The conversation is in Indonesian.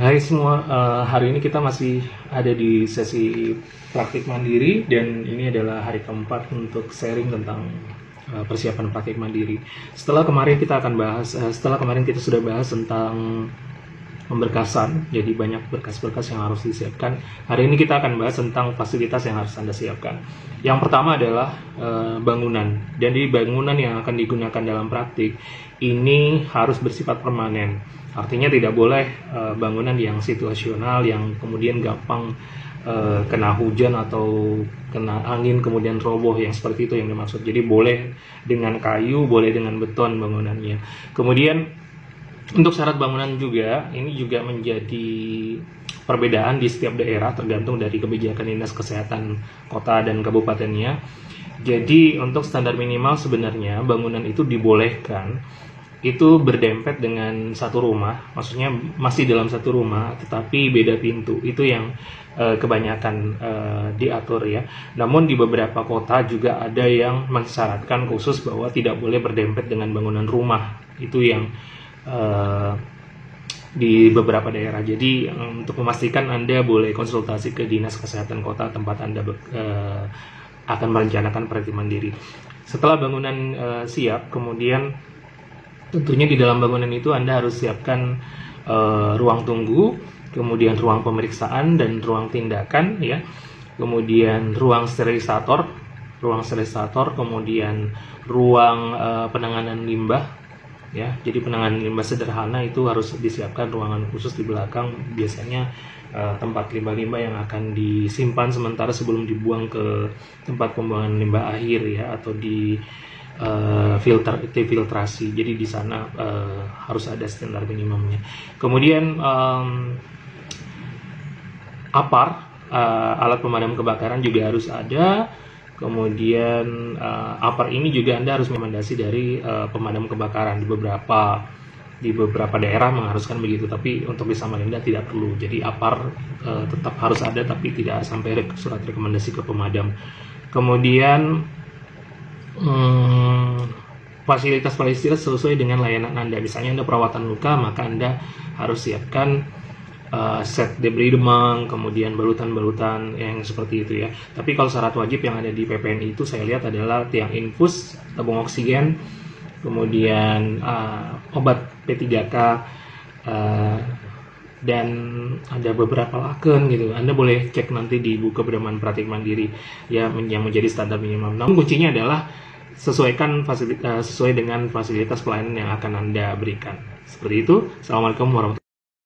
Hai semua, hari ini kita masih ada di sesi praktik mandiri dan ini adalah hari keempat untuk sharing tentang persiapan praktik mandiri. Setelah kemarin kita sudah bahas tentang pemberkasan, jadi banyak berkas-berkas yang harus disiapkan. Hari ini kita akan bahas tentang fasilitas yang harus Anda siapkan. Yang pertama adalah bangunan. Dan di bangunan yang akan digunakan dalam praktik ini harus bersifat permanen. Artinya tidak boleh bangunan yang situasional, yang kemudian gampang kena hujan atau kena angin kemudian roboh, yang seperti itu yang dimaksud. Jadi boleh dengan kayu, boleh dengan beton bangunannya. Kemudian untuk syarat bangunan juga, ini juga menjadi perbedaan di setiap daerah tergantung dari kebijakan Dinas Kesehatan kota dan kabupatennya. Jadi untuk standar minimal sebenarnya bangunan itu dibolehkan itu berdempet dengan satu rumah, maksudnya masih dalam satu rumah tetapi beda pintu. Itu yang kebanyakan diatur ya. Namun di beberapa kota juga ada yang mensyaratkan khusus bahwa tidak boleh berdempet dengan bangunan rumah. Itu yang di beberapa daerah. Jadi untuk memastikan Anda boleh konsultasi ke Dinas Kesehatan Kota tempat Anda akan merencanakan praktik mandiri. Setelah bangunan siap, kemudian tentunya di dalam bangunan itu Anda harus siapkan ruang tunggu, kemudian ruang pemeriksaan dan ruang tindakan ya. Kemudian ruang sterilisator, kemudian ruang penanganan limbah. Ya, jadi penanganan limbah sederhana itu harus disiapkan ruangan khusus di belakang, biasanya tempat limbah-limbah yang akan disimpan sementara sebelum dibuang ke tempat pembuangan limbah akhir ya, atau di filtrasi. Jadi di sana harus ada standar minimumnya. Kemudian APAR, alat pemadam kebakaran juga harus ada. Kemudian APAR ini juga Anda harus rekomendasi dari pemadam kebakaran. Di beberapa daerah mengharuskan begitu, tapi untuk di Samarinda tidak perlu. Jadi APAR tetap harus ada, tapi tidak sampai surat rekomendasi ke pemadam. Kemudian fasilitas sesuai dengan layanan Anda. Misalnya Anda perawatan luka, maka Anda harus siapkan set debridement, kemudian balutan-balutan yang seperti itu ya. Tapi kalau syarat wajib yang ada di PPNI itu saya lihat adalah tiang infus, tabung oksigen, kemudian obat P3K, dan ada beberapa laken gitu. Anda boleh cek nanti di buku pedoman praktik mandiri ya, yang menjadi standar minimum. Namun kuncinya adalah sesuai dengan fasilitas pelayanan yang akan Anda berikan. Seperti itu. Assalamualaikum warahmatullahi wabarakatuh.